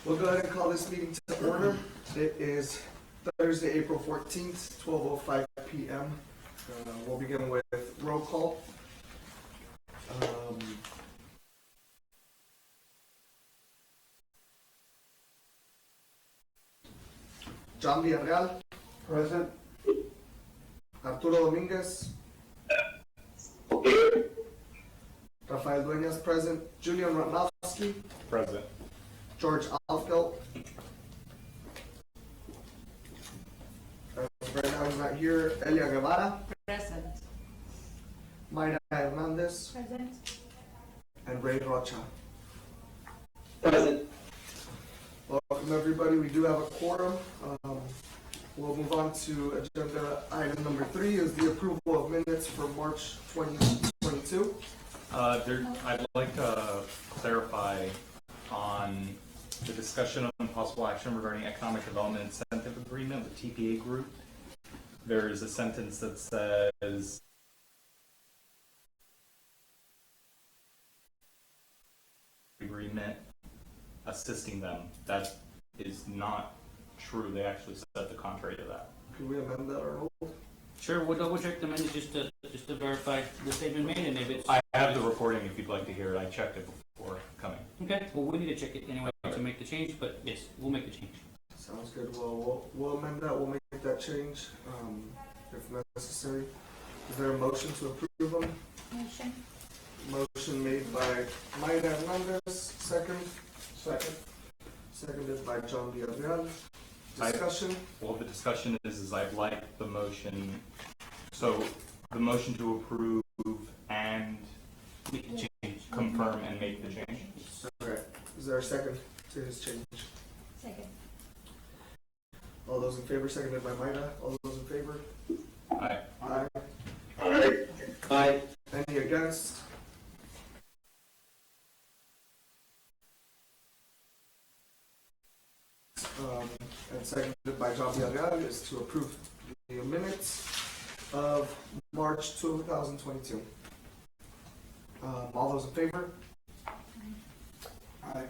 We'll go ahead and call this meeting to order. It is Thursday, April 14th, 12:05 p.m. We'll begin with roll call. John Villarreal. Present. Arturo Dominguez. Rafael Dueñas, present. Julian Ratnowski. Present. George Alfgelt. Right now he's not here. Elia Guevara. Present. Mayra Hernandez. Present. And Ray Rocha. Present. Welcome everybody. We do have a quorum. We'll move on to agenda item number 3 is the approval of minutes for March 2022. I'd like to clarify on the discussion on possible action regarding economic development incentive agreement with TPA Group. There is a sentence that says agreement assisting them. That is not true. They actually said the contrary to that. Can we amend that, Arnold? Sure, we'll double check the minutes just to verify the statement made, and if it's... I have the recording if you'd like to hear it. I checked it before coming. Okay, well, we need to check it anyway to make the change, but yes, we'll make the change. Sounds good. Well, we'll amend that. We'll make that change if necessary. Is there a motion to approve them? Motion. Motion made by Mayra Hernandez. Second. Seconded by John Villarreal. Discussion. Well, the discussion is I'd like the motion, so the motion to approve and Make the change. confirm and make the change. Okay. Is there a second to his change? Second. All those in favor, seconded by Mayra. All those in favor? Aye. Aye. Aye. Any against? And seconded by John Villarreal is to approve the minutes of March 2022. All those in favor? Aye.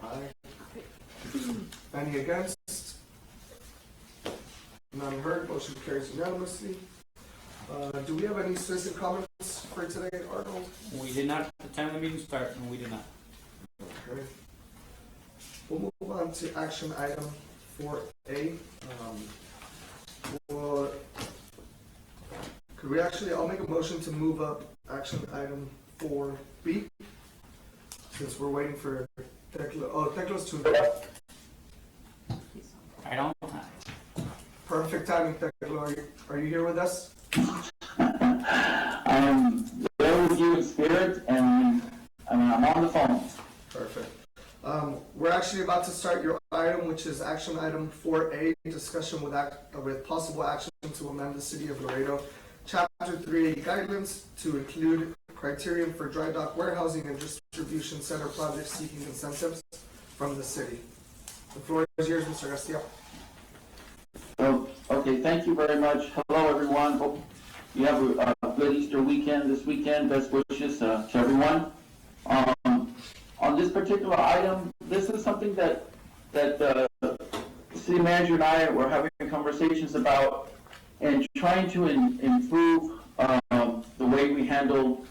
Any against? None heard. Motion carries unanimously. Do we have any citizen comments for today, Arnold? We did not, at the time of the meeting start, and we did not. Okay. We'll move on to action item 4A. I'll make a motion to move up action item 4B, since we're waiting for Tecla's to. I don't. Perfect timing, Tecla. Are you here with us? I'm there with you in spirit, and I'm on the phone. Perfect. We're actually about to start your item, which is action item 4A, discussion with possible action to amend the City of Laredo Chapter 3 guidelines to include criterion for dry dock warehousing and distribution center projects seeking incentives from the city. The floor is yours, Mr. Garcia. Oh, okay, thank you very much. Hello, everyone. Hope you have a good Easter weekend this weekend. Best wishes to everyone. On this particular item, this is something that the city manager and I were having conversations about and trying to improve the way we handle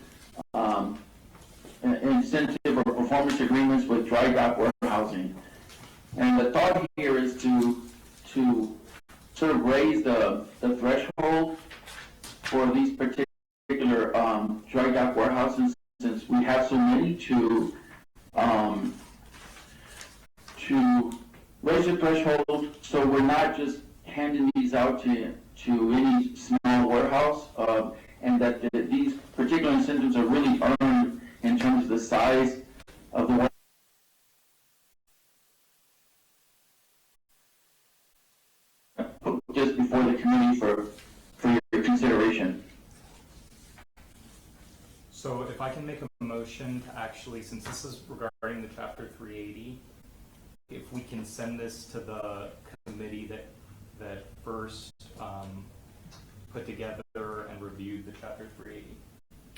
incentive or performance agreements with dry dock warehousing. And the thought here is to sort of raise the threshold for these particular dry dock warehouses, since we have so many, to raise the threshold so we're not just handing these out to any small warehouse, and that these particular incentives are really earned in terms of the size of the warehouse. Just before the committee for your consideration. So if I can make a motion to actually, since this is regarding the Chapter 380, if we can send this to the committee that first put together and reviewed the Chapter 380,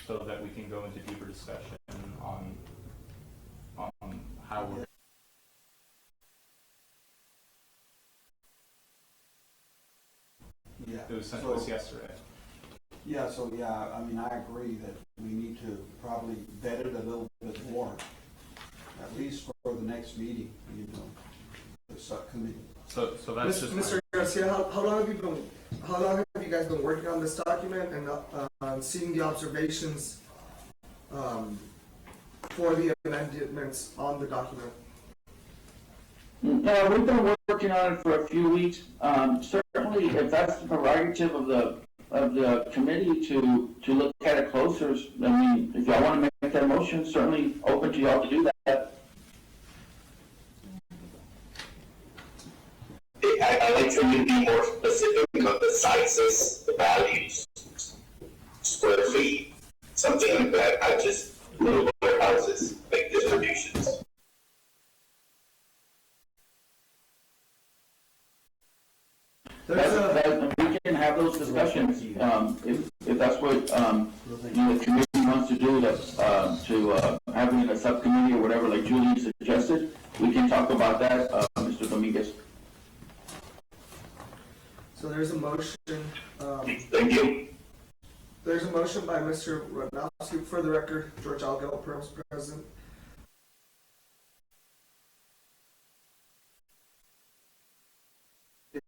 so that we can go into deeper discussion on how we're Yeah. It was sent to us yesterday. Yeah, so, yeah, I mean, I agree that we need to probably vet it a little bit more, at least for the next meeting, you know, the subcommittee. So that's just Mr. Garcia, how long have you guys been working on this document and seeing the observations for the amendments on the document? We've been working on it for a few weeks. Certainly, if that's the prerogative of the committee to look at it closer, I mean, if y'all want to make that motion, certainly open to y'all to do that. I'd like for you to be more specific of the sizes, the values, square feet, something like that. I just little warehouses, big distributions. We can have those discussions, if that's what, the committee wants to do, to having a subcommittee or whatever, like Julie suggested, we can talk about that, Mr. Dominguez. So there's a motion, Thank you. there's a motion by Mr. Rodnowski. For the record, George Algell, present.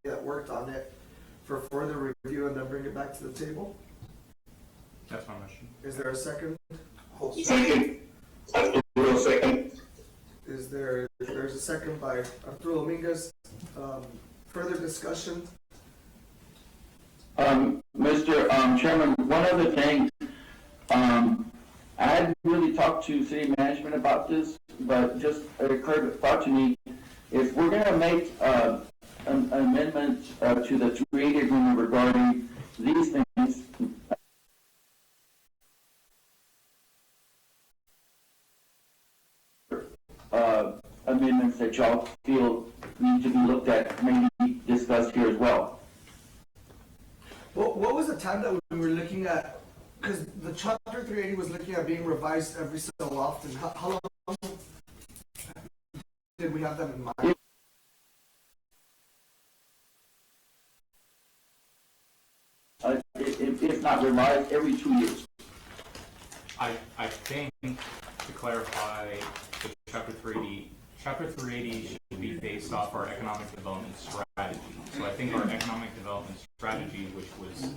That worked on it for further review and then bring it back to the table. That's my motion. Is there a second? Second. Arturo, second. There's a second by Arturo Dominguez. Further discussion? Mr. Chairman, one other thing, I hadn't really talked to city management about this, but just it occurred, thought to me, if we're gonna make, an amendment, to the 380 agreement regarding these things, amendments that y'all feel need to be looked at, maybe discussed here as well. What was the time that we were looking at? Because the chapter 380 was looking at being revised every so often. How long did we have that in mind? If not revised, every 2 years. I think, to clarify, the Chapter 380 should be based off our economic development strategy. So I think our economic development strategy, which was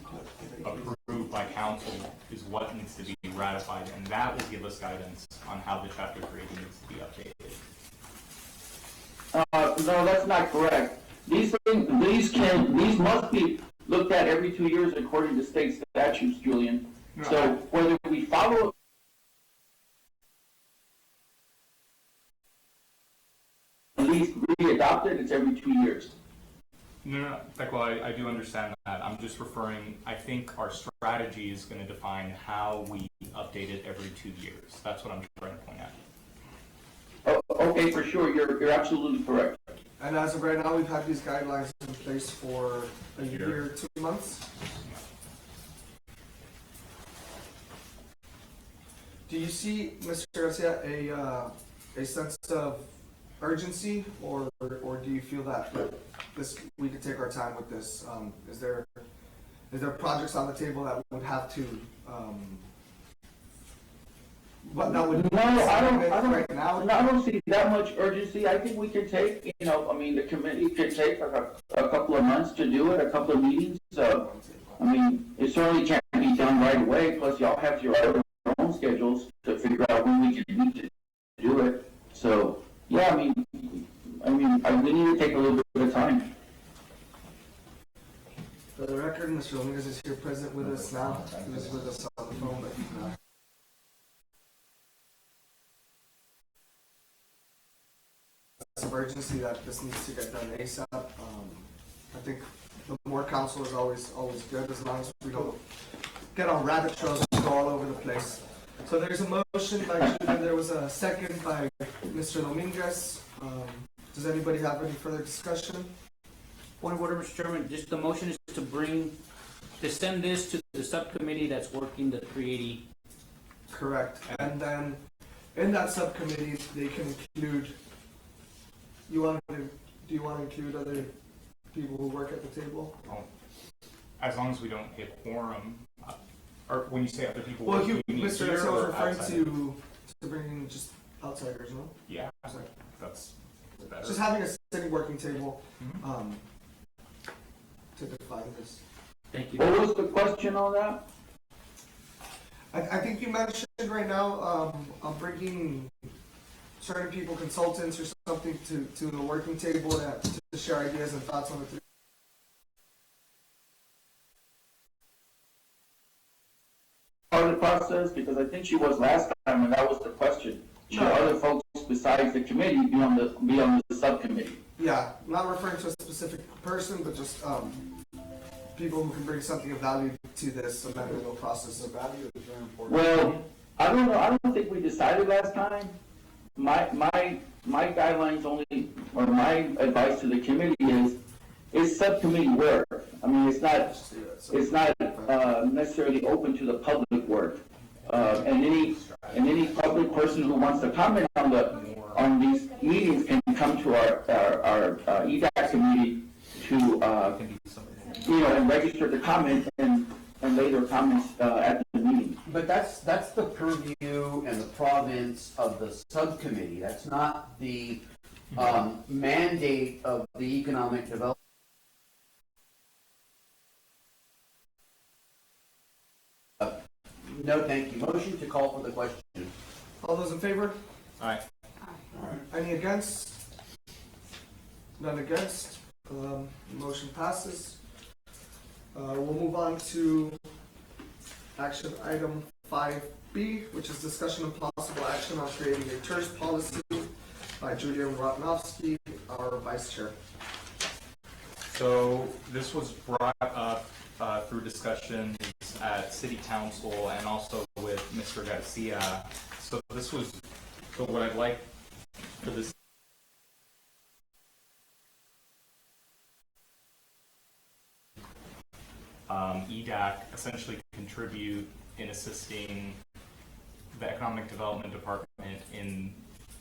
approved by council, is what needs to be ratified, and that will give us guidance on how the Chapter 380 needs to be updated. No, that's not correct. These must be looked at every 2 years according to state statutes, Julian. No, So whether we follow at least re-adopt it, it's every 2 years. No, Tekla, I do understand that. I'm just referring, I think our strategy is going to define how we update it every 2 years. That's what I'm trying to point out. Oh, okay, for sure, you're absolutely correct. And as of right now, we've had these guidelines in place for a year, 2 months. Do you see, Mr. Garcia, a sense of urgency, or do you feel that we could take our time with this? Is there projects on the table that would have to what that would? No, right now? I don't see that much urgency. I think we can take, the committee could take a couple of months to do it, a couple of meetings. It certainly can't be done right away, plus y'all have your own schedules to figure out when we can meet to do it. So, yeah, we need to take a little bit of time. For the record, Mr. Dominguez is here present with us now. He was with us on the phone, but of urgency that this needs to get done ASAP. I think the more counsel is always good, as long as we don't get on rabbit trails and go all over the place. So there's a motion by Julian, there was a second by Mr. Dominguez. Does anybody have any further discussion? Point of order, Mr. Chairman, just the motion is to send this to the subcommittee that's working the 380. Correct. And then in that subcommittee, they can include, do you want to include other people who work at the table? as long as we don't hit quorum, or when you say other people. Well, do you mean Mr. here Garcia was or referring outside? to bringing just outsiders, no? Yeah, Sorry. that's better. Just having a sitting working table, Mhm. to define this. Thank you. What was the question on that? I think you mentioned right now, bringing certain people, consultants or something to the working table to share ideas and thoughts on the. Part of the process, because I think she was last time, and that was the question. Should No. other folks besides the committee be on the subcommittee? Yeah, not referring to a specific person, but just, people who can bring something of value to this amendment process. The value is very important. Well, I don't know, I don't think we decided last time. My guidelines only, or my advice to the committee is, it's subcommittee work. I mean, it's not necessarily open to the public work. And any public person who wants to comment on these meetings can come to our EDAC committee to, and register the comment and lay their comments, at the meeting. But that's the purview and the province of the subcommittee. That's not the mandate of the economic development. No, thank you. Motion to call for the question. All those in favor? Aye. Any against? None against? Motion passes. We'll move on to action item 5B, which is discussion and possible action on creating a TERS policy by Julian Rotnowski, our vice chair. So this was brought up through discussions at city council and also with Mr. Garcia. So what I'd like for this EDAC essentially contribute in assisting the Economic Development Department in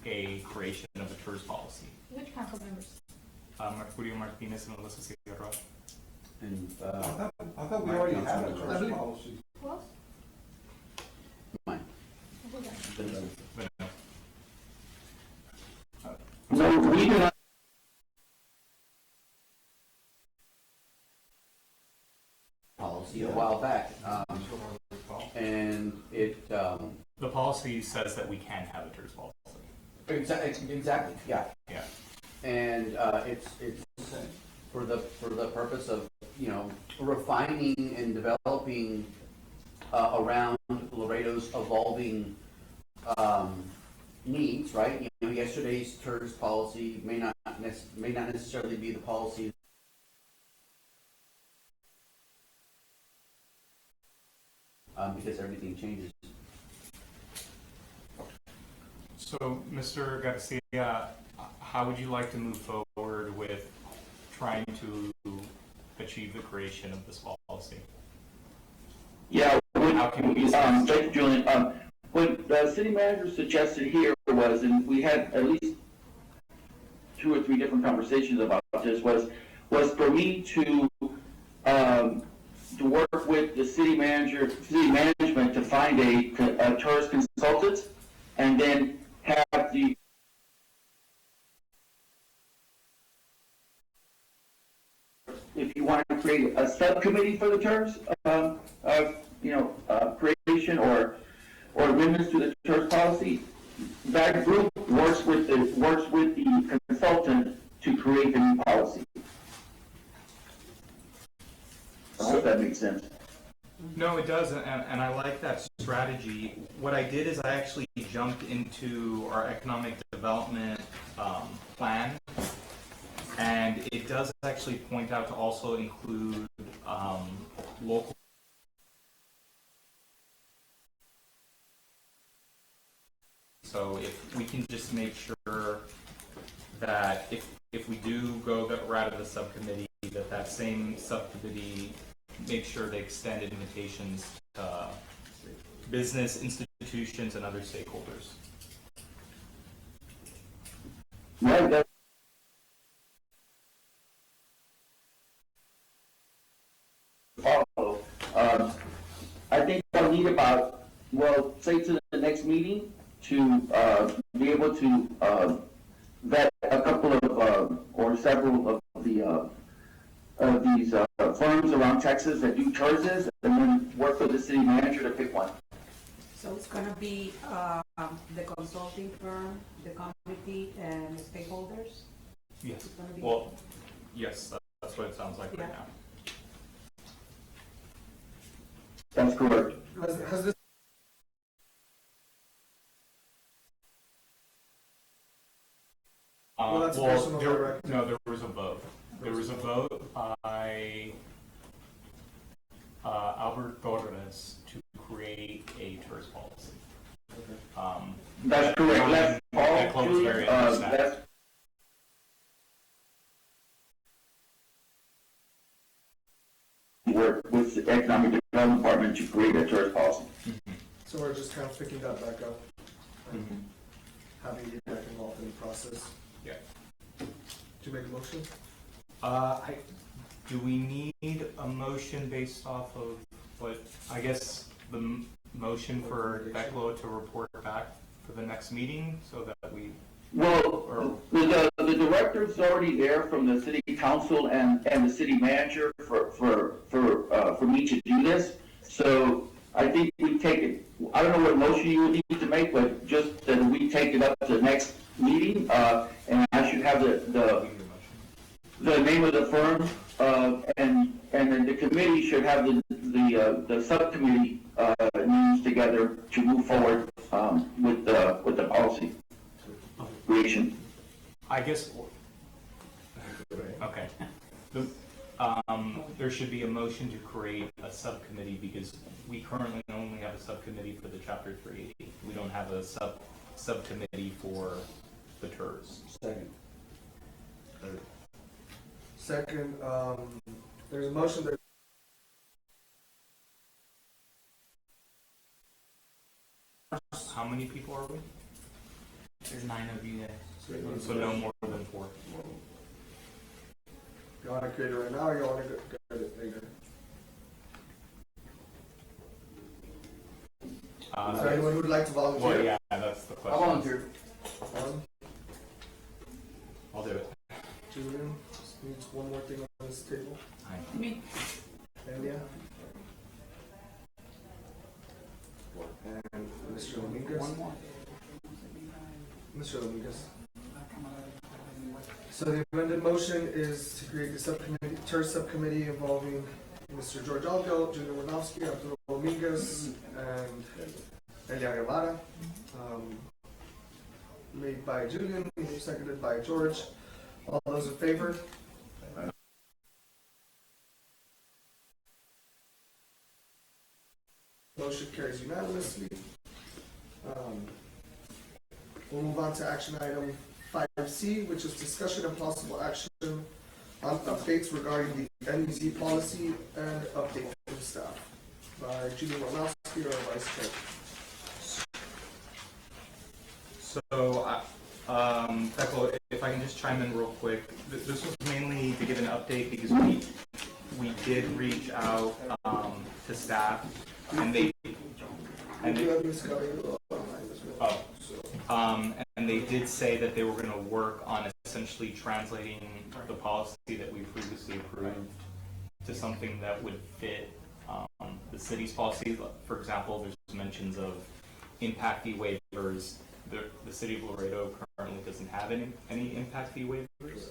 a creation of a TERS policy. Which council members? Mercurio Martinez and Melissa Sierra. And, I thought we already had a TERS policy. Who else? mine. Who's that? But No, we do not. Policy a while back, and it, the policy says that we can have a TERS policy. exactly, yeah. Yeah. And, it's for the purpose of, refining and developing, around Laredo's evolving, needs, right? Yesterday's TERS policy may not necessarily be the policy because everything changes. So, Mr. Garcia, how would you like to move forward with trying to achieve the creation of this policy? Yeah, How can we thank you, Julian. What the city manager suggested here was, and we had at least 2 or 3 different conversations about this, was for me to work with the city management to find a TERS consultant, and then have the if you want to create a subcommittee for the TERS, creation or amendments to the TERS policy, that group works with the consultant to create the new policy. I hope that makes sense. No, it does, and I like that strategy. What I did is I actually jumped into our economic development plan, and it does actually point out to also include local. So if we can just make sure that if we do go the route of the subcommittee, that same subcommittee make sure they extend invitations to business institutions and other stakeholders. Right. I'll need about, well, say to the next meeting to, be able to, vet a couple of, or several of these, firms around Texas that do TERSs, and then work with the city manager to pick one. So it's gonna be, the consulting firm, the committee, and the stakeholders? Yes. It's gonna be- Well, yes, that's what it sounds like right Yeah. now. That's correct. Has this Well, that's personal direct. No, there was a vote. There was a vote by Albert Torres to create a TERS policy. That's correct. Let's That all close do, very understand. let's work with the Economic Development Department to create a TERS policy. So we're just kind of picking that back up and Mhm. having you back involved in the process. Yeah. Do you make a motion? Do we need a motion based off of what, I guess, the motion for Declo to report back for the next meeting so that we, Well, or, the director's already there from the city council and the city manager for me to do this. So I think we take it, I don't know what motion you would need to make, but just that we take it up to the next meeting, and I should have the name of the firm, and then the committee should have the subcommittee, names together to move forward, with the policy creation. I guess, okay. There should be a motion to create a subcommittee because we currently only have a subcommittee for the Chapter 380. We don't have a subcommittee for the TERS. Second, there's a motion that How many people are we? There's 9 of you guys. So no more than 4. you want to create it right now or you want to get it later? Is there anyone who'd like to volunteer? Well, yeah, that's the I question. volunteer. One, I'll do it. Julian, just needs one more thing on this table. Me? Elia? And Mr. Dominguez? One more. Mr. Dominguez. So the amended motion is to create the subcommittee, TERS subcommittee involving Mr. George Algo, Junior Winowski, Arturo Dominguez, and Elia Guevara. Made by Julian, seconded by George. All those in favor? Motion carries unanimously. We'll move on to action item 5C, which is discussion and possible action on updates regarding the NEZ policy and update from staff by Julie Walnowski, our vice chair. So, Pecco, if I can just chime in real quick, this was mainly to give an update because we did reach out, to staff and they, We do have Ms. Cabello online as well. and they did say that they were gonna work on essentially translating the policy that we previously approved to something that would fit, the city's policy. For example, there's mentions of impact fee waivers. The city of Laredo currently doesn't have any impact fee waivers.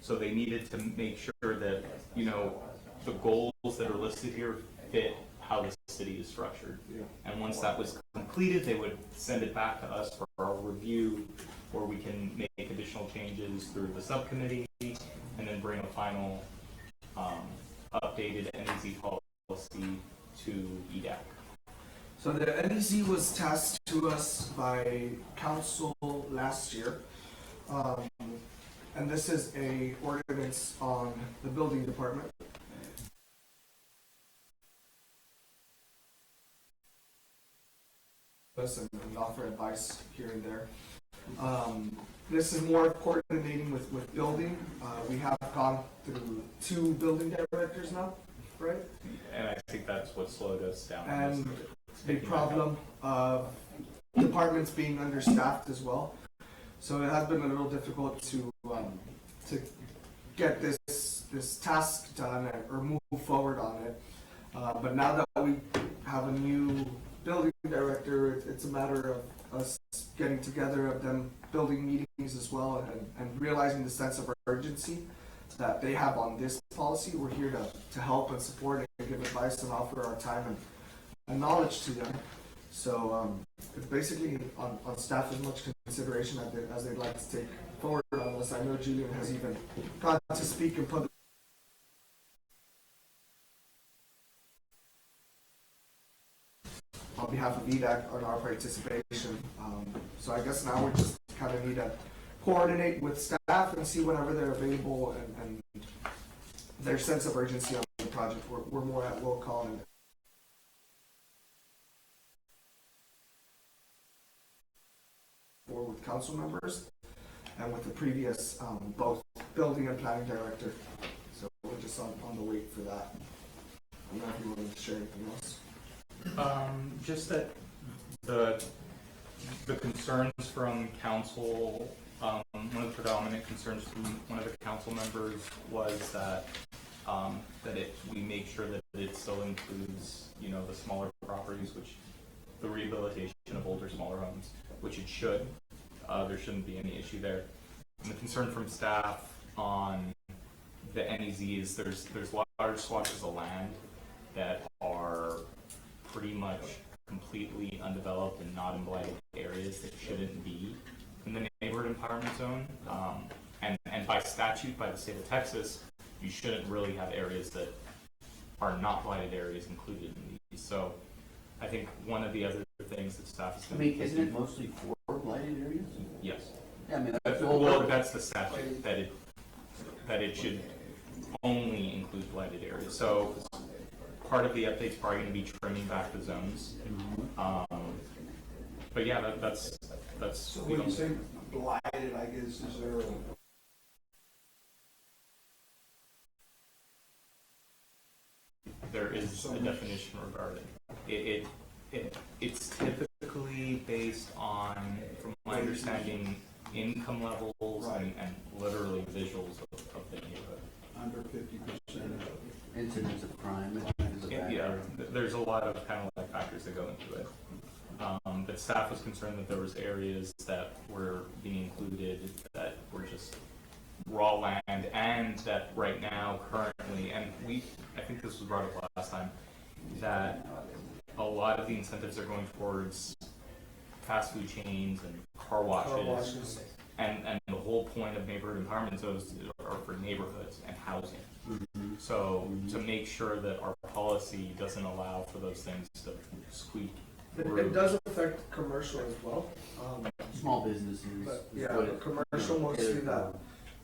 So they needed to make sure that, you know, the goals that are listed here fit how the city is structured. And once that was completed, they would send it back to us for our review, where we can make additional changes through the subcommittee, and then bring a final, updated NEZ policy to EDAC. So the NEZ was tasked to us by council last year. And this is a ordinance on the building department. And offer advice here and there. This is more coordinating with building. We have gone through 2 building directors now, right? And I think that's what slowed us down. And big problem. Departments being understaffed as well. So it has been a little difficult to get this task done or move forward on it. But now that we have a new building director, it's a matter of us getting together, of them building meetings as well, and realizing the sense of urgency that they have on this policy. We're here to help and support and give advice and offer our time and knowledge to them. So it's basically on staff as much consideration as they'd like to take forward on this. I know Julian has even got to speak in public on behalf of EDAC on our participation. So I guess now we just kind of need to coordinate with staff and see whenever they're available and their sense of urgency on the project. We're more at will calling with council members and with the previous both building and planning director. So we're just on the wait for that. I don't know if you wanted to share anything else. Just that the concerns from council, one of the predominant concerns from one of the council members was that we make sure that it still includes, the smaller properties, which the rehabilitation of older, smaller homes, which it should. There shouldn't be any issue there. And the concern from staff on the NEZ is there's large swatches of land that are pretty much completely undeveloped and not in blighted areas that shouldn't be in the neighborhood empowerment zone. And by statute, by the state of Texas, you shouldn't really have areas that are not blighted areas included in these. So I think one of the other things that staff is going to isn't it mostly for blighted areas? Yes. Yeah, I mean, That's the statute, that it should only include blighted areas. So part of the update's probably going to be trimming back the zones. But yeah, that's. So when you say blighted, I guess, is there There is a definition regarding it's typically based on, from my understanding, income levels and literally visuals of the neighborhood. under 50% of incidents of crime? Yeah, there's a lot of kind of like factors that go into it. But staff was concerned that there was areas that were being included that were just raw land, and that right now, currently, and I think this was brought up last time, that a lot of the incentives are going towards fast food chains and car washes. And the whole point of neighborhood empowerment zones are for neighborhoods and housing. Mm-hmm. So to make sure that our policy doesn't allow for those things to squeak through. It does affect commercial as well. Small businesses. But yeah, commercial mostly that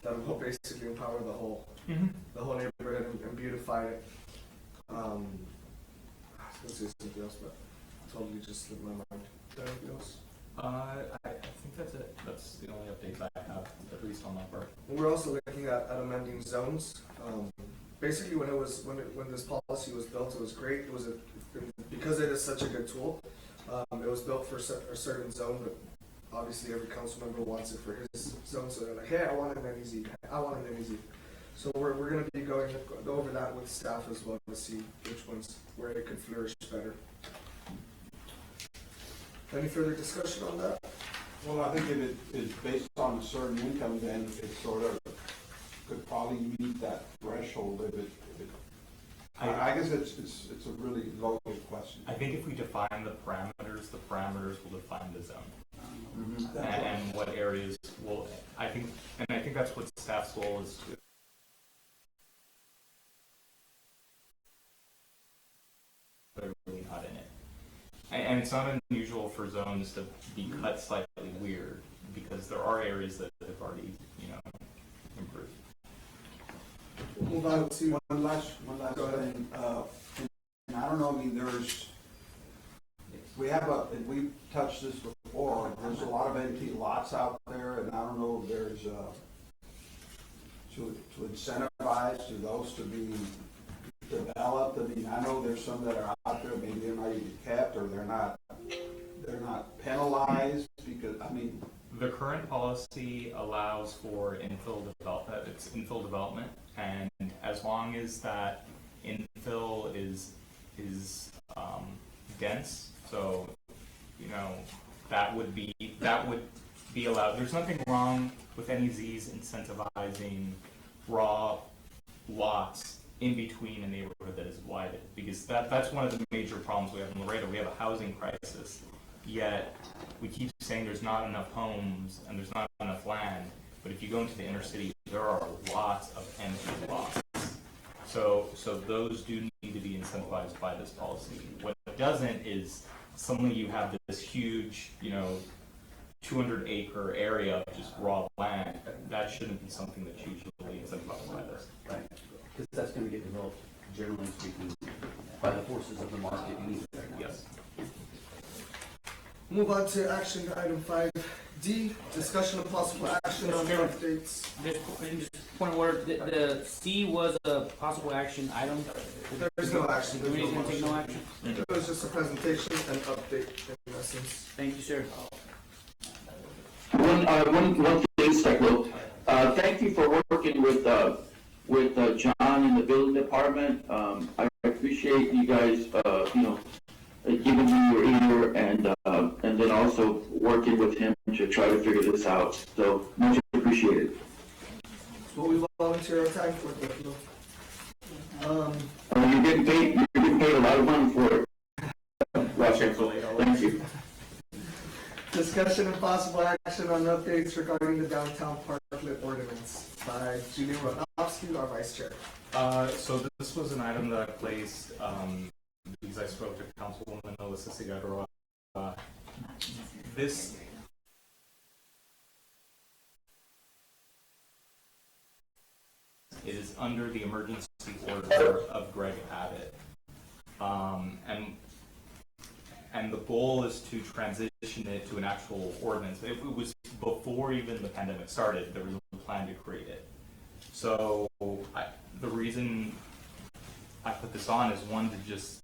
will basically empower the whole neighborhood and beautify it. I was gonna say something else, but totally just slipped my mind. Anything else? I think that's it. That's the only updates I have, at least on my part. We're also looking at amending zones. Basically, when this policy was built, it was great. It was because it is such a good tool. It was built for a certain zone, but obviously every council member wants it for his zone. So they're like, hey, I want an NEZ. I want an NEZ. So we're going to be go over that with staff as well to see which ones where it could flourish better. Any further discussion on that? Well, I think if it is based on a certain income, then it sort of could probably meet that threshold if it I guess it's a really loaded question. I think if we define the parameters will define the zone. Mm-hmm. And what areas will, I think that's what staff's goal is to. They're really not in it. And it's not unusual for zones to be cut slightly weird, because there are areas that have already, improved. We'll move on to One last thing, and I don't know, we've touched this before, there's a lot of empty lots out there, and I don't know if there's, to incentivize to those to be developed? I mean, I know there's some that are out there, maybe they're not even kept, or they're not penalized, because, I mean, The current policy allows for it's infill development, and as long as that infill is dense, so, you know, that would be allowed. There's nothing wrong with any Z's incentivizing raw lots in between a neighborhood that is widened, because that's one of the major problems we have in Laredo. We have a housing crisis, yet we keep saying there's not enough homes and there's not enough land, but if you go into the inner city, there are lots of empty lots. So those do need to be incentivized by this policy. What it doesn't is suddenly you have this huge, 200-acre area of just raw land. That shouldn't be something that's usually incentivized by this. Right, because that's gonna get developed, generally speaking, by the forces of the market anyway. Yes. Move on to action item 5D, discussion of possible action on updates. Just point of order, the C was a possible action item. There's no action. The committee's gonna take no action? It was just a presentation and update in essence. Thank you, sir. One thing, Steclo. Thank you for working with John in the building department. I appreciate you guys, giving me your ear and then also working with him to try to figure this out. So much appreciated. It's what we volunteer our time for, Steclo. You're getting paid a lot of money for it. Thank you. Discussion and possible action on updates regarding the downtown Parklet ordinance by Julie Rodofsky, our vice chair. So this was an item that I placed, because I spoke to Councilwoman Alyssa Figueroa. This is under the emergency order of Greg Abbott. And the goal is to transition it to an actual ordinance. It was before even the pandemic started, there was a plan to create it. So the reason I put this on is one, to just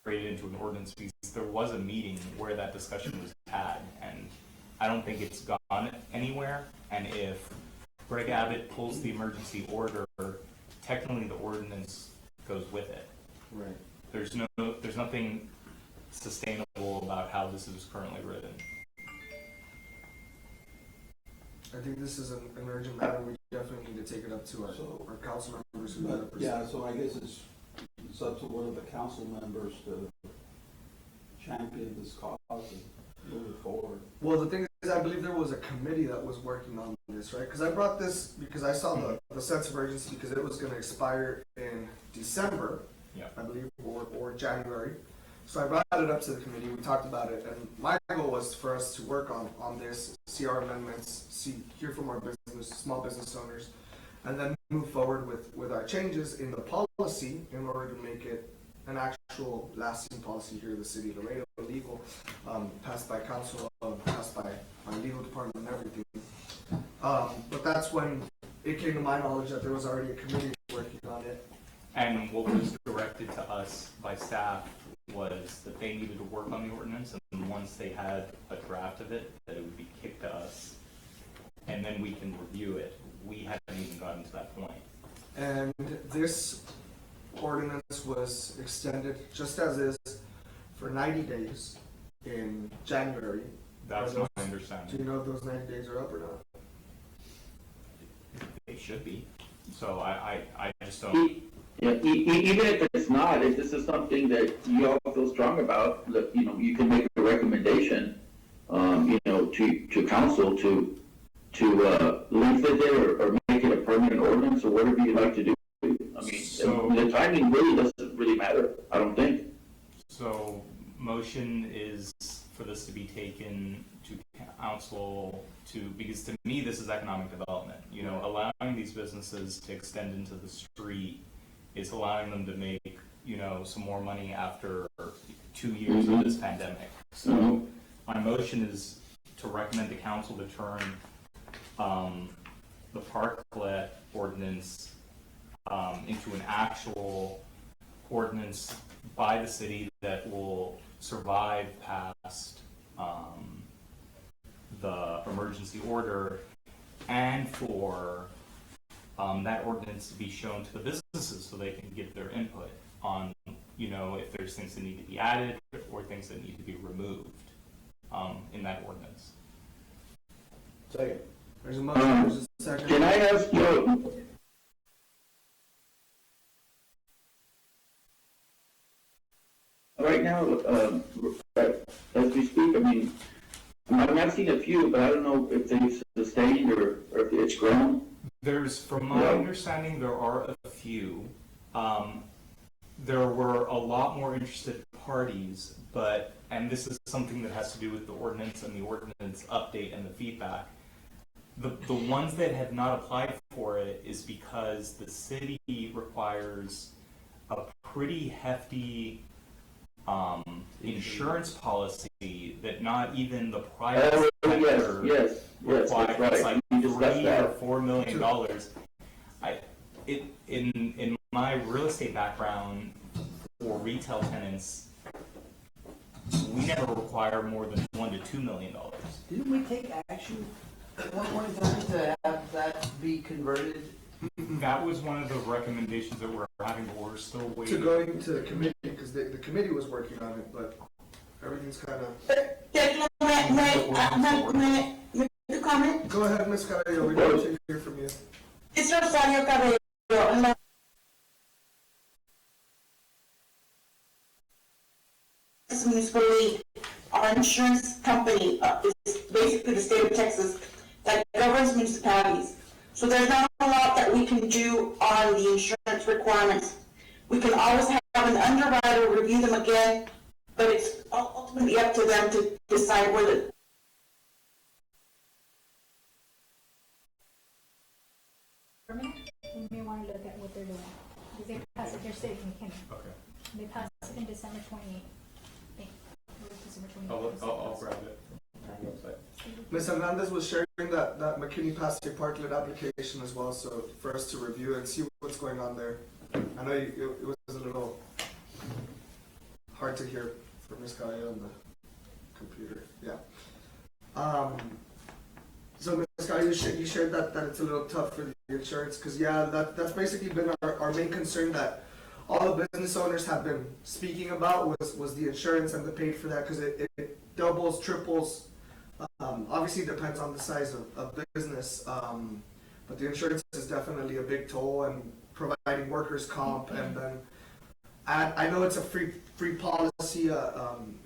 create it into an ordinance, because there was a meeting where that discussion was had, and I don't think it's gone anywhere. And if Greg Abbott pulls the emergency order, technically the ordinance goes with it. Right. There's nothing sustainable about how this is currently written. I think this is an urgent matter. We definitely need to take it up to our council members who represent. yeah, so I guess it's up to one of the council members to champion this cause and move it forward. Well, the thing is, I believe there was a committee that was working on this, right? Because I brought this because I saw the sense of urgency, because it was going to expire in December, Yeah. I believe, or January. So I brought it up to the committee. We talked about it, and my goal was for us to work on this, see our amendments, hear from our small business owners, and then move forward with our changes in the policy in order to make it an actual lasting policy here in the city of Laredo, legal, passed by council, passed by my legal department and everything. But that's when it came to my knowledge that there was already a committee working on it. And what was directed to us by staff was that they needed to work on the ordinance, and once they had a draft of it, that it would be kicked to us, and then we can review it. We hadn't even gotten to that point. And this ordinance was extended, just as is, for 90 days in January. That's Are my those- understanding. Do you know if those 90 days are up or not? They should be. So I just don't. Even if it's not, if this is something that you all feel strong about, that, you can make a recommendation, to council to lengthen it or make it a permanent ordinance or whatever you'd like to do. I mean, So- the timing really doesn't really matter, I don't think. So motion is for this to be taken to council because to me, this is economic development. Allowing these businesses to extend into the street is allowing them to make, some more money after 2 years of this pandemic. So my motion is to recommend the council to turn the Parklet ordinance into an actual ordinance by the city that will survive past the emergency order, and for that ordinance to be shown to the businesses so they can give their input on, if there's things that need to be added or things that need to be removed in that ordinance. Second. There's a motion, there's a second. Can I ask you, right now, as we speak, I've seen a few, but I don't know if they've sustained or if it's grown. From my understanding, there are a few. There were a lot more interested parties, and this is something that has to do with the ordinance and the ordinance update and the feedback. The ones that have not applied for it is because the city requires a pretty hefty insurance policy that not even the private sector Yes, requires. that's right. It's like We discussed that. $3 or $4 million. In my real estate background, for retail tenants, we never require more than $1 to $2 million. Didn't we take action at one point in time to have that be converted? That was one of the recommendations that we're having, but we're still To waiting. going to the committee, because the committee was working on it, but everything's kind of. May I make a comment? Go ahead, Ms. Cabello, we'd love to hear from you. It's Rosario Cabello. Municipal League, our insurance company is basically the state of Texas that governs municipalities. So there's not a lot that we can do on the insurance requirements. We can always have an underwriter review them again, but it's ultimately up to them to decide whether. You may want to look at what they're doing, because they passed it, they're sitting in Kenya. Okay. They passed it in December 28th. I think. Or December 28th. I'll grab it from the website. Ms. Hernandez was sharing that McKinney passed your Parklet application as well, so for us to review and see what's going on there. I know it was a little hard to hear for Ms. Cabello on the computer, yeah. So Ms. Cabello, you shared that it's a little tough for the insurance, because that's basically been our main concern that all the business owners have been speaking about was the insurance and the paid for that, because it doubles, triples. Obviously it depends on the size of business, but the insurance is definitely a big toll, and providing workers' comp, and then I know it's a free policy,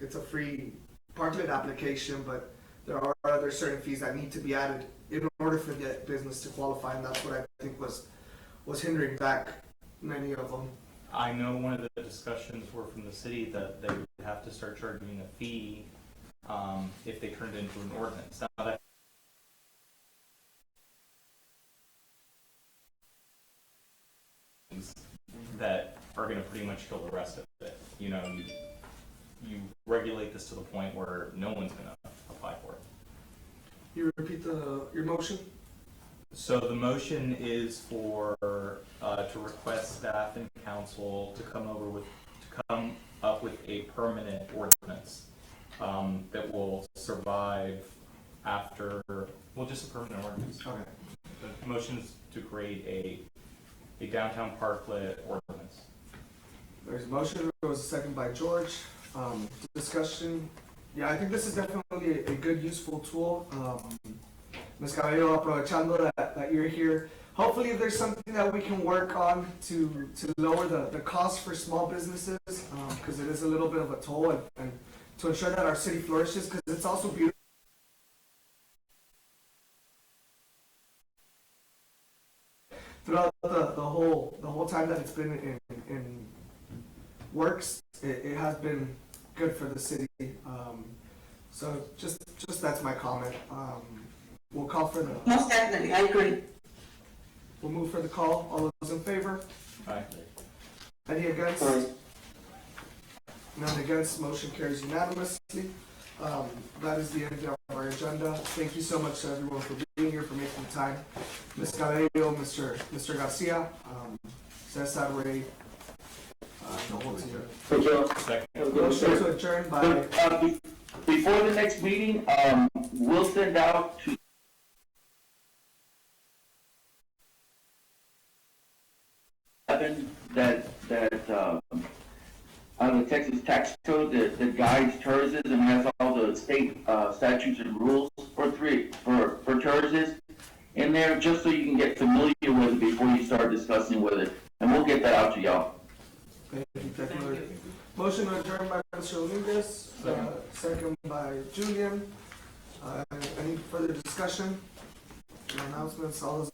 it's a free Parklet application, but there are other certain fees that need to be added in order for the business to qualify, and that's what I think was hindering back many of them. I know one of the discussions were from the city that they would have to start charging a fee if they turned into an ordinance. Now that that are going to pretty much kill the rest of it. You regulate this to the point where no one's going to apply for it. You repeat your motion? So the motion is for to request staff and council to come up with a permanent ordinance that will survive after, just a permanent ordinance. Okay. The motion is to create a downtown Parklet ordinance. There's a motion, there was a second by George. Discussion. Yeah, I think this is definitely a good, useful tool. Ms. Cabello, aprovechando that you're here, hopefully there's something that we can work on to lower the cost for small businesses, because it is a little bit of a toll, and to ensure that our city flourishes, because it's also beautiful. Throughout the whole time that it's been in works, it has been good for the city. So just that's my comment. We'll call for the. Most definitely, I agree. We'll move for the call. All those in favor? Aye. Any against? None against. Motion carries unanimously. That is the end of our agenda. Thank you so much to everyone for being here, for making the time. Ms. Cabello, Mr. Garcia, Cesar, Ray, no one's here. Motion to adjourn by, Before the next meeting, we'll send out to the Texas tax code that guides tourism and has all the state statutes and rules for tourism in there, just so you can get familiar with it before you start discussing with it. And we'll get that out to y'all. thank you, Technical. Motion to adjourn by Mr. Dominguez, second by Julian. Any further discussion? No announcements, all those